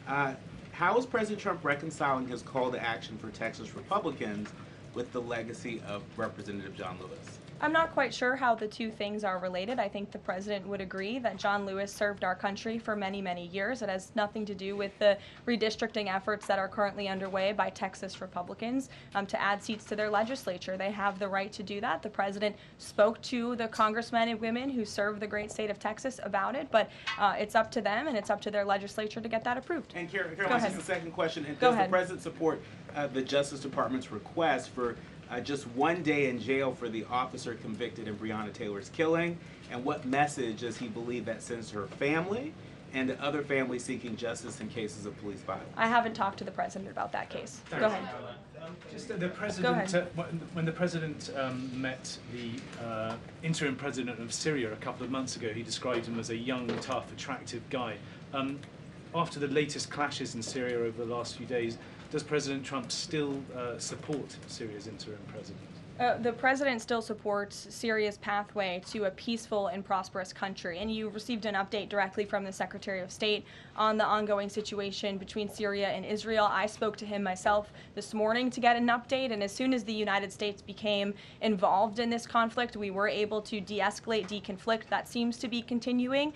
How is President Trump reconciling his call to action for Texas Republicans with the legacy of Representative John Lewis? I'm not quite sure how the two things are related. I think the President would agree that John Lewis served our country for many, many years. It has nothing to do with the redistricting efforts that are currently underway by Texas Republicans to add seats to their legislature. They have the right to do that. The President spoke to the congressmen and women who serve the great state of Texas about it, but it's up to them and it's up to their legislature to get that approved. And Caroline, just a second question. And Go does ahead. the President support the Justice Department's request for just 1 day in jail for the officer convicted in Breonna Taylor's killing? And what message does he believe that sends to her family and to other families seeking justice in cases of police violence? I haven't talked to the President about that case. Go ahead. Just the President, when the President met the interim President of Syria a couple of months ago, he described him as a young, tough, attractive guy. After the latest clashes in Syria over the last few days, does President Trump still support Syria's interim president? The President still supports Syria's pathway to a peaceful and prosperous country, and you received an update directly from the Secretary of State on the ongoing situation between Syria and Israel. I spoke to him myself this morning to get an update, and as soon as the United States became involved in this conflict, we were able to de-escalate, deconflict. That seems to be continuing.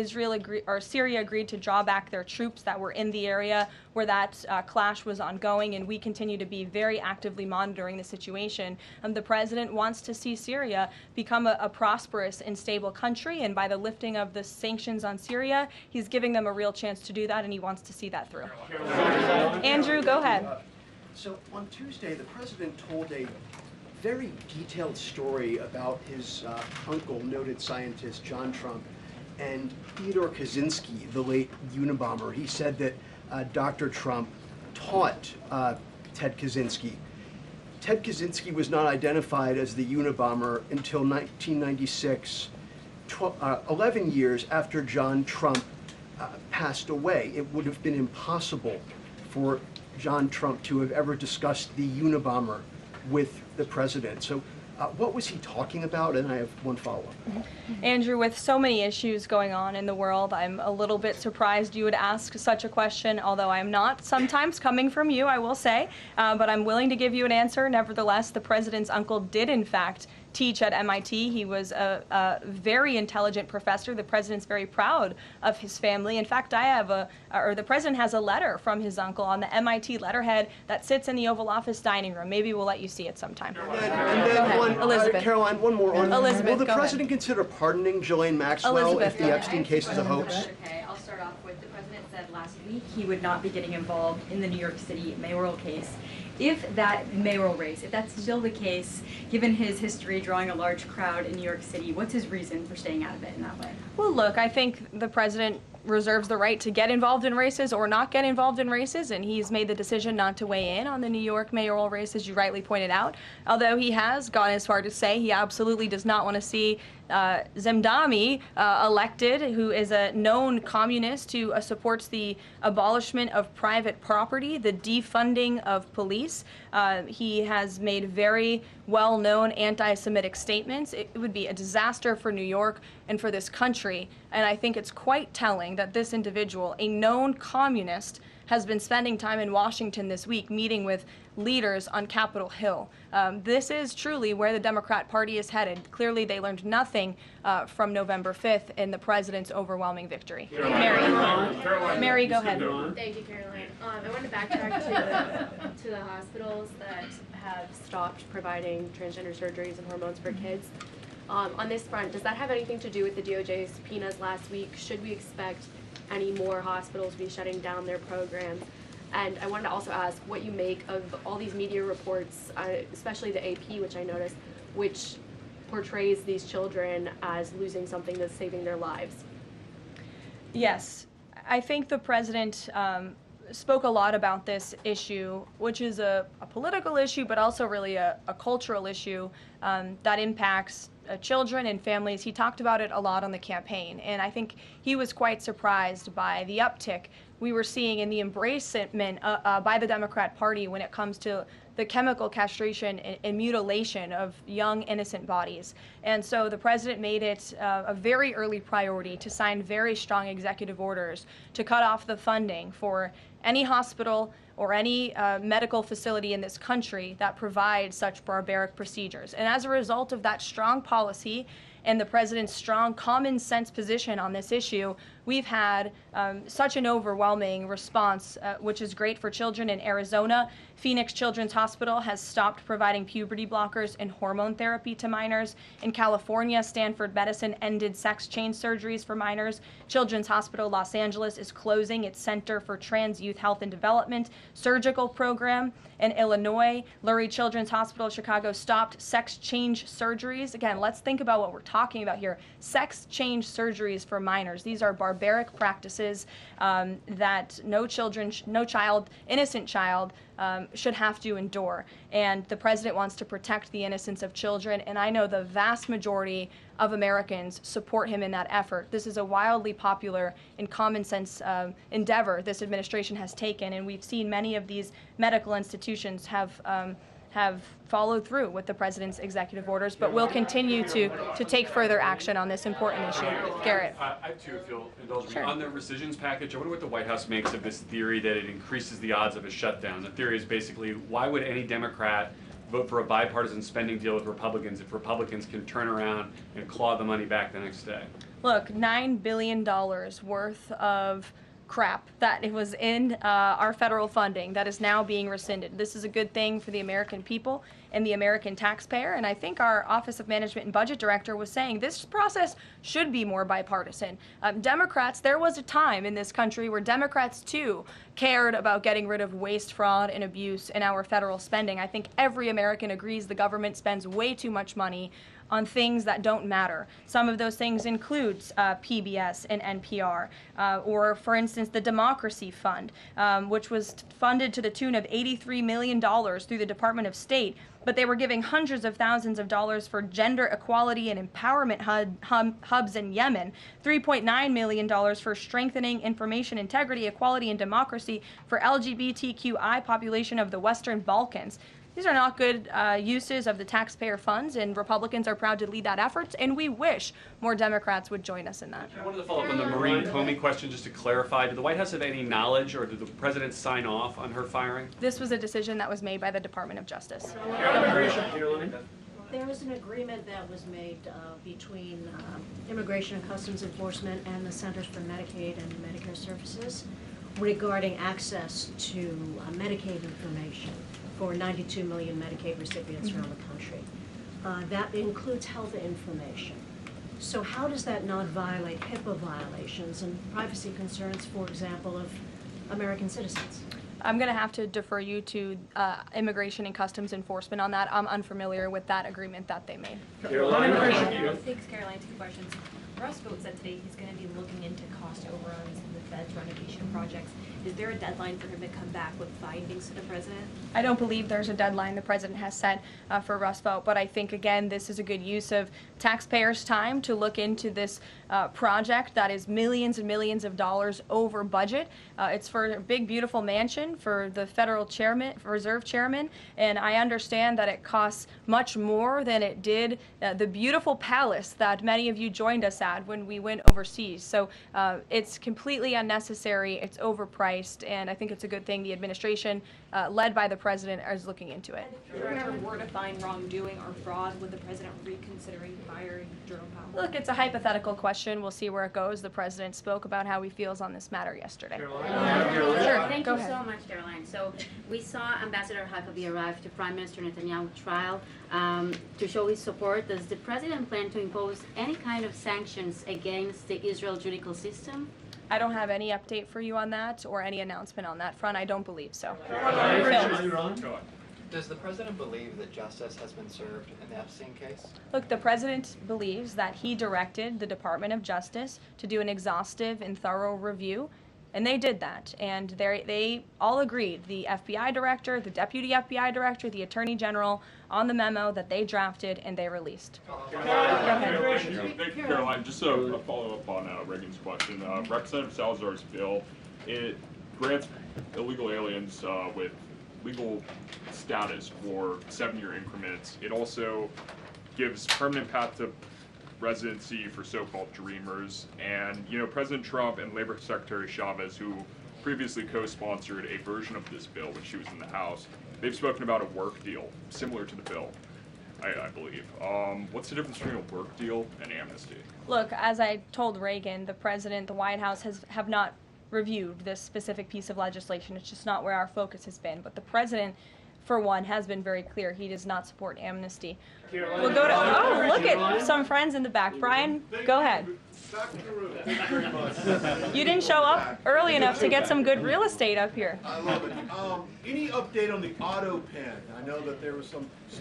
Syria agreed to draw back their troops that were in the area where that clash was ongoing, and we continue to be very actively monitoring the situation. The President wants to see Syria become a prosperous and stable country, and by the lifting of the sanctions on Syria, he's giving them a real chance to do that, and he wants to see that through. Andrew, go ahead. So on Tuesday, the President told a very detailed story about his uncle, noted scientist John Trump, and Theodore Kaczynski, the late Unabomber. He said that Dr. Trump taught Ted Kaczynski. Ted Kaczynski was not identified as the Unabomber until 1996, 11 years after John Trump passed away. It would have been impossible for John Trump to have ever discussed the Unabomber with the President. So what was he talking about? And I have one follow-up. Andrew, with so many issues going on in the world, I'm a little bit surprised you would ask such a question, although I'm not sometimes coming from you, I will say, but I'm willing to give you an answer. Nevertheless, the President's uncle did, in fact, teach at MIT. He was a very intelligent professor. The President's very proud of his family. In fact, the President has a letter from his uncle on the MIT letterhead that sits in the Oval Office dining room. Maybe we'll let you see it sometime. And then Elizabeth. Caroline, one more. Elizabeth, will the go ahead. President consider pardoning Ghislaine Maxwell Elizabeth, if the Epstein case is a hoax? Okay, I'll start off with the President said last week he would not be getting involved in the New York City mayoral case. If that mayoral race, if that's still the case, given his history drawing a large crowd in New York City, what's his reason for staying out of it in that way? Well, look, I think the President reserves the right to get involved in races or not get involved in races, and he's made the decision not to weigh in on the New York mayoral race, as you rightly pointed out, although he has gone as far to say he absolutely does not want to see Zemdami elected, who is a known communist who supports the abolishment of private property, the defunding of police. He has made very well-known anti-Semitic statements. It would be a disaster for New York and for this country, and I think it's quite telling that this individual, a known communist, has been spending time in Washington this week meeting with leaders on Capitol Hill. This is truly where the Democrat Party is headed. Clearly, they learned nothing from November 5th in the President's overwhelming victory. Mary, go ahead. Thank you, Caroline. I want to backtrack to the hospitals that have stopped providing transgender surgeries and hormones for kids. On this front, does that have anything to do with the DOJ subpoenas last week? Should we expect any more hospitals be shutting down their programs? And I wanted to also ask what you make of all these media reports, especially the AP, which I noticed, which portrays these children as losing something that's saving their lives. Yes, I think the president spoke a lot about this issue, which is a political issue, but also really a cultural issue that impacts children and families. He talked about it a lot on the campaign, and I think he was quite surprised by the uptick we were seeing in the embracement by the Democrat Party when it comes to the chemical castration and mutilation of young, innocent bodies. And so the president made it a very early priority to sign very strong executive orders to cut off the funding for any hospital or any medical facility in this country that provides such barbaric procedures. And as a result of that strong policy and the president's strong common sense position on this issue, we've had such an overwhelming response, which is great for children in Arizona. Phoenix Children's Hospital has stopped providing puberty blockers and hormone therapy to minors. In California, Stanford Medicine ended sex change surgeries for minors. Children's Hospital Los Angeles is closing its Center for Trans Youth Health and Development surgical program. In Illinois, Lurie Children's Hospital Chicago stopped sex change surgeries. Again, let's think about what we're talking about here. Sex change surgeries for minors. These are barbaric practices that no child, innocent child, should have to endure. And the president wants to protect the innocence of children, and I know the vast majority of Americans support him in that effort. This is a wildly popular and common sense endeavor this administration has taken, and we've seen many of these medical institutions have followed through with the president's executive orders, but we'll continue to take further action on this important issue. Garrett. I have two, if you'll indulge me. Sure. On the rescissions package, I wonder what the White House makes of this theory that it increases the odds of a shutdown. The theory is basically, why would any Democrat vote for a bipartisan spending deal with Republicans if Republicans can turn around and claw the money back the next day? Look, $9 billion worth of crap that it was in our federal funding that is now being rescinded. This is a good thing for the American people and the American taxpayer, and I think our Office of Management and Budget Director was saying this process should be more bipartisan. Democrats, there was a time in this country where Democrats too cared about getting rid of waste, fraud, and abuse in our federal spending. I think every American agrees the government spends way too much money on things that don't matter. Some of those things include PBS and NPR, or for instance, the Democracy Fund, which was funded to the tune of $83 million through the Department of State, but they were giving hundreds of thousands of dollars for gender equality and empowerment hubs in Yemen, $3.9 million for strengthening information integrity, equality, and democracy for LGBTQI population of the Western Balkans. These are not good uses of the taxpayer funds, and Republicans are proud to lead that effort, and we wish more Democrats would join us in that. I wanted to follow up on the Maureen Comey question just to clarify. Did the White House have any knowledge, or did the president sign off on her firing? This was a decision that was made by the Department of Justice. There was an agreement that was made between Immigration and Customs Enforcement and the Centers for Medicaid and Medicare Services regarding access to Medicaid information for 92 million Medicaid recipients around the country. That includes health information. So how does that not violate HIPAA violations and privacy concerns, for example, of American citizens? I'm going to have to defer you to Immigration and Customs Enforcement on that. I'm unfamiliar with that agreement that they made. Caroline, thanks, Caroline. Two questions. Russ Vought said today he's going to be looking into cost overruns in the Fed's renovation projects. Is there a deadline for him to come back with findings to the president? I don't believe there's a deadline the president has set for Russ Vought, but I think, again, this is a good use of taxpayers' time to look into this project that is millions and millions of dollars over budget. It's for a big, beautiful mansion for the federal chairman, reserve chairman, and I understand that it costs much more than it did the beautiful palace that many of you joined us at when we went overseas. So it's completely unnecessary, it's overpriced, and I think it's a good thing the administration, led by the president, is looking into it. If there ever were to find wrongdoing or fraud, would the president reconsidering firing Jerome Powell? Look, it's a hypothetical question. We'll see where it goes. The president spoke about how he feels on this matter yesterday. Sure. Thank you so much, Caroline. So we saw Ambassador Huckabee arrive to Prime Minister Netanyahu's trial to show his support. Does the president plan to impose any kind of sanctions against the Israel judicial system? I don't have any update for you on that or any announcement on that front. I don't believe so. Does the president believe that justice has been served in the Epstein case? Look, the president believes that he directed the Department of Justice to do an exhaustive and thorough review, and they did that. And they all agreed, the FBI director, the deputy FBI director, the attorney general, on the memo that they drafted and they released. Thank you, Caroline. Just a follow-up on Reagan's question. Representative Salazar's bill, it grants illegal aliens with legal status for 7-year increments. It also gives permanent path to residency for so-called dreamers. And, you know, President Trump and Labor Secretary Chavez, who previously co-sponsored a version of this bill when she was in the House, they've spoken about a work deal similar to the bill, I believe. What's the difference between a work deal and amnesty? Look, as I told Reagan, the president, the White House have not reviewed this specific piece of legislation. It's just not where our focus has been. But the president, for one, has been very clear. He does not support amnesty. We'll go to, oh, look at some friends in the back. Brian, go ahead. You didn't show up early enough to get some good real estate up here. I love it. Any update on the auto pen? I know that there was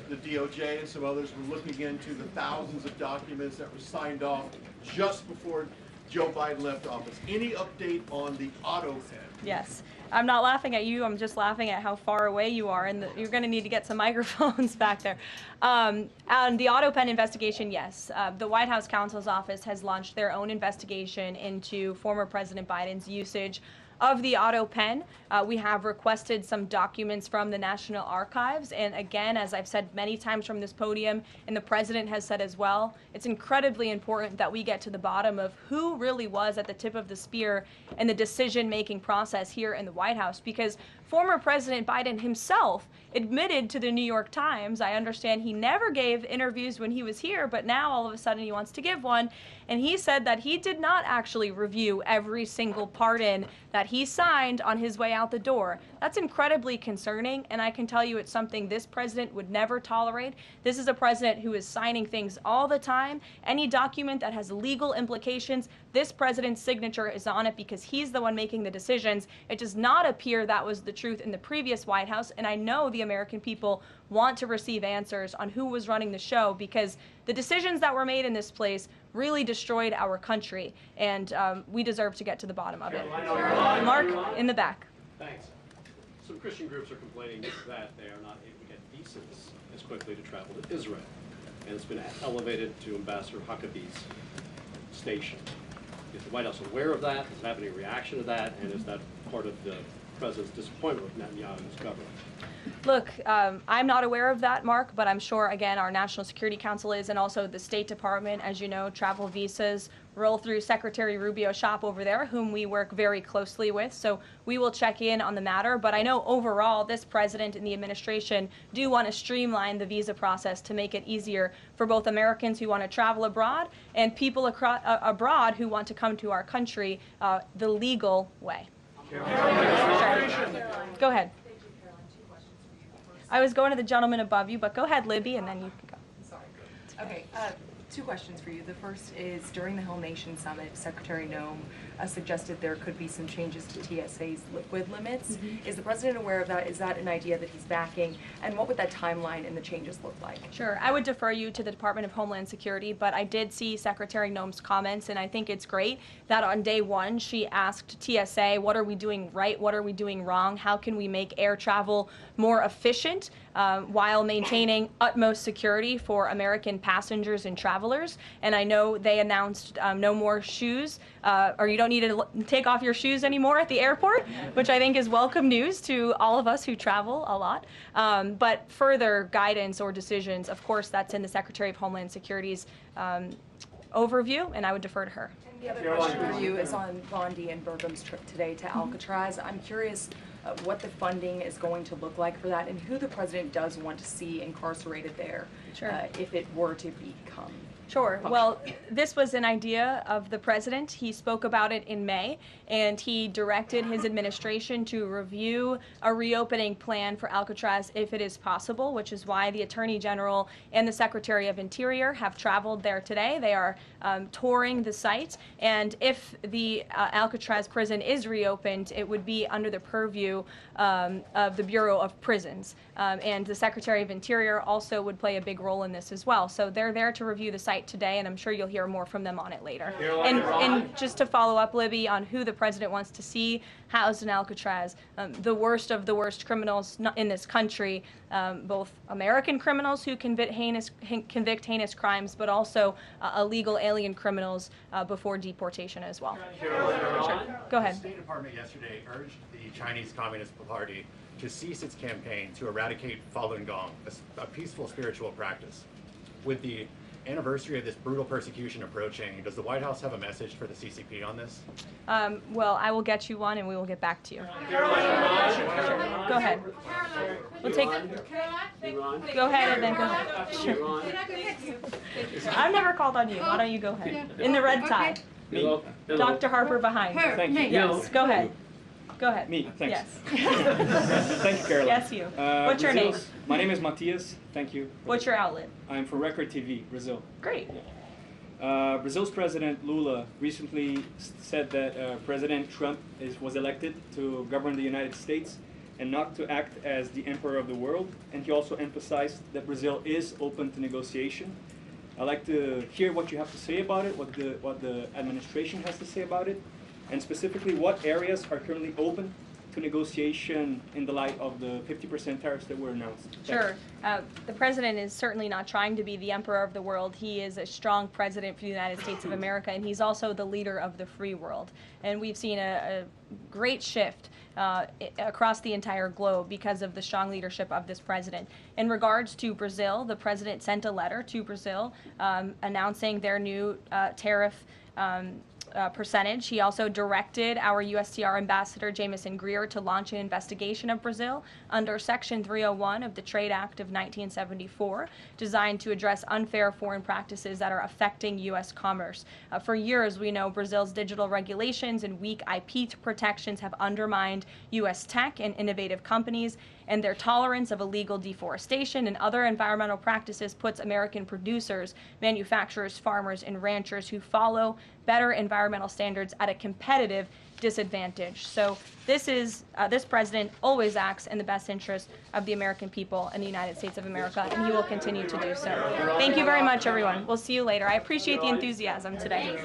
the DOJ and some others were looking into the thousands of documents that were signed off just before Joe Biden left office. Any update on the auto pen? Yes. I'm not laughing at you. I'm just laughing at how far away you are, and you're going to need to get some microphones back there. On the auto pen investigation, yes. The White House counsel's office has launched their own investigation into former President Biden's usage of the auto pen. We have requested some documents from the National Archives, and again, as I've said many times from this podium, and the president has said as well, it's incredibly important that we get to the bottom of who really was at the tip of the spear in the decision-making process here in the White House, because former President Biden himself admitted to the New York Times, I understand he never gave interviews when he was here, but now all of a sudden he wants to give one, and he said that he did not actually review every single pardon that he signed on his way out the door. That's incredibly concerning, and I can tell you it's something this president would never tolerate. This is a president who is signing things all the time. Any document that has legal implications, this president's signature is on it because he's the one making the decisions. It does not appear that was the truth in the previous White House, and I know the American people want to receive answers on who was running the show, because the decisions that were made in this place really destroyed our country, and we deserve to get to the bottom of it. Mark, in the back. Thanks. Some Christian groups are complaining that they are not able to get visas as quickly to travel to Israel, and it's been elevated to Ambassador Huckabee's station. Is the White House aware of that? Does it have any reaction to that? And is that part of the president's disappointment with Netanyahu's government? Look, I'm not aware of that, Mark, but I'm sure, again, our National Security Council is, and also the State Department. As you know, travel visas roll through Secretary Rubio's shop over there, whom we work very closely with. So we will check in on the matter. But I know overall, this president and the administration do want to streamline the visa process to make it easier for both Americans who want to travel abroad and people abroad who want to come to our country the legal way. Sure. Go ahead. I was going to the gentleman above you, but go ahead, Libby, and then you can go. Sorry. Okay, 2 questions for you. The first is, during the Whole Nation Summit, Secretary Noem suggested there could be some changes to TSA's liquid limits. Is the president aware of that? Is that an idea that he's backing? And what would that timeline and the changes look like? Sure. I would defer you to the Department of Homeland Security, but I did see Secretary Noem's comments, and I think it's great that on day 1 she asked TSA, what are we doing right? What are we doing wrong? How can we make air travel more efficient while maintaining utmost security for American passengers and travelers? And I know they announced no more shoes, or you don't need to take off your shoes anymore at the airport, which I think is welcome news to all of us who travel a lot. But further guidance or decisions, of course, that's in the Secretary of Homeland Security's overview, and I would defer to her. And the other question for you is on Bondi and Burgum's trip today to Alcatraz. I'm curious what the funding is going to look like for that, and who the president does want to see incarcerated there if it were to become. Sure. Well, this was an idea of the president. He spoke about it in May, and he directed his administration to review a reopening plan for Alcatraz if it is possible, which is why the Attorney General and the Secretary of Interior have traveled there today. They are touring the site, and if the Alcatraz prison is reopened, it would be under the purview of the Bureau of Prisons, and the Secretary of Interior also would play a big role in this as well. So they're there to review the site today, and I'm sure you'll hear more from them on it later. And just to follow up, Libby, on who the president wants to see housed in Alcatraz, the worst of the worst criminals in this country, both American criminals who convict heinous crimes, but also illegal alien criminals before deportation as well. Sure. Go ahead. The State Department yesterday urged the Chinese Communist Party to cease its campaign to eradicate Falun Gong, a peaceful spiritual practice. With the anniversary of this brutal persecution approaching, does the White House have a message for the CCP on this? Well, I will get you one, and we will get back to you. Sure. Go ahead. We'll take. Go ahead, and then go ahead. Sure. I've never called on you. Why don't you go ahead? In the red tie. Hello. Dr. Harper behind. Thank you. Yes. Go ahead. Go ahead. Me, thanks. Yes. Thank you, Caroline. Yes, you. What's your name? My name is Matias. Thank you. What's your outlet? I'm for Record TV, Brazil. Great. Brazil's President Lula recently said that President Trump was elected to govern the United States and not to act as the emperor of the world. And he also emphasized that Brazil is open to negotiation. I'd like to hear what you have to say about it, what the administration has to say about it, and specifically what areas are currently open to negotiation in the light of the 50% tariffs that were announced. Sure. The president is certainly not trying to be the emperor of the world. He is a strong president for the United States of America, and he's also the leader of the free world. And we've seen a great shift across the entire globe because of the strong leadership of this president. In regards to Brazil, the president sent a letter to Brazil announcing their new tariff percentage. He also directed our USTR ambassador, Jameson Greer, to launch an investigation of Brazil under Section 301 of the Trade Act of 1974, designed to address unfair foreign practices that are affecting U.S. commerce. For years, we know Brazil's digital regulations and weak IP protections have undermined U.S. tech and innovative companies, and their tolerance of illegal deforestation and other environmental practices puts American producers, manufacturers, farmers, and ranchers who follow better environmental standards at a competitive disadvantage. So this president always acts in the best interest of the American people and the United States of America, and he will continue to do so. Thank you very much, everyone. We'll see you later. I appreciate the enthusiasm today.